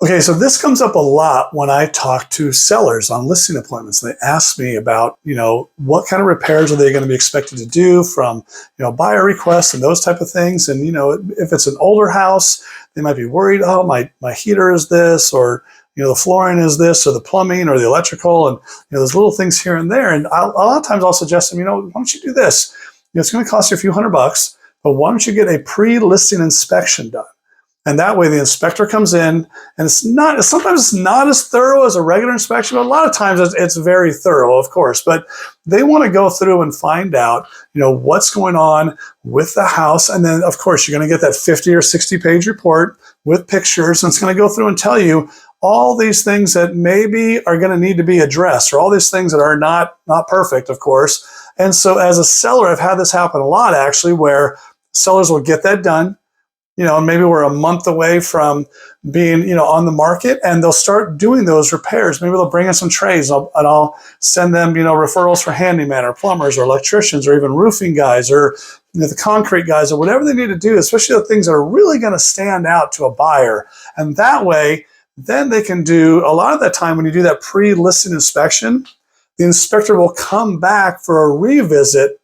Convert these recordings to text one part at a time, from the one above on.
Okay, so this comes up a lot when I talk to sellers on listing appointments. They ask me about, what kind of repairs are they going to be expected to do from, buyer requests and those type of things. And, if it's an older house, they might be worried, oh, my heater is this, or, the flooring is this, or the plumbing or the electrical, and, there's little things here and there. And a lot of times I'll suggest them, why don't you do this? It's going to cost you a few $100, but why don't you get a pre-listing inspection done? And that way the inspector comes in, and sometimes it's not as thorough as a regular inspection, but a lot of times it's very thorough, of course. But they want to go through and find out, what's going on with the house. And then, of course, you're going to get that 50 or 60 page report with pictures, and it's going to go through and tell you all these things that maybe are going to need to be addressed, or all these things that are not perfect, of course. And so as a seller, I've had this happen a lot, actually, where sellers will get that done. Maybe we're a month away from being, on the market, and they'll start doing those repairs. Maybe they'll bring in some trays, and I'll send them, referrals for handyman or plumbers or electricians or even roofing guys or the concrete guys or whatever they need to do, especially the things that are really going to stand out to a buyer. And that way, then they can do, a lot of that time when you do that pre-listing inspection, the inspector will come back for a revisit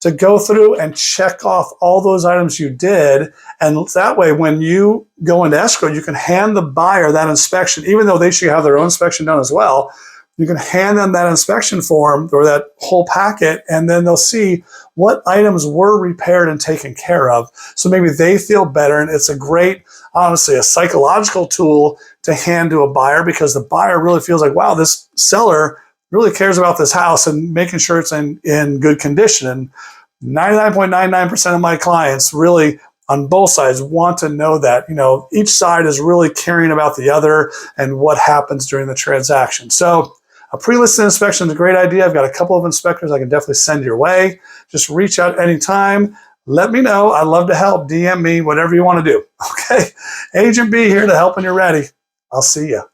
to go through and check off all those items you did. And that way, when you go into escrow, you can hand the buyer that inspection, even though they should have their own inspection done as well. You can hand them that inspection form or that whole packet, and then they'll see what items were repaired and taken care of. So maybe they feel better, and it's a great, honestly, a psychological tool to hand to a buyer, because the buyer really feels like, wow, this seller really cares about this house and making sure it's in good condition. And 99.99% of my clients really, on both sides, want to know that, each side is really caring about the other and what happens during the transaction. So a pre-listing inspection is a great idea. I've got a couple of inspectors I can definitely send your way. Just reach out anytime. Let me know. I'd love to help. DM me, whatever you want to do. Okay. Agent B here to help when you're ready. I'll see you.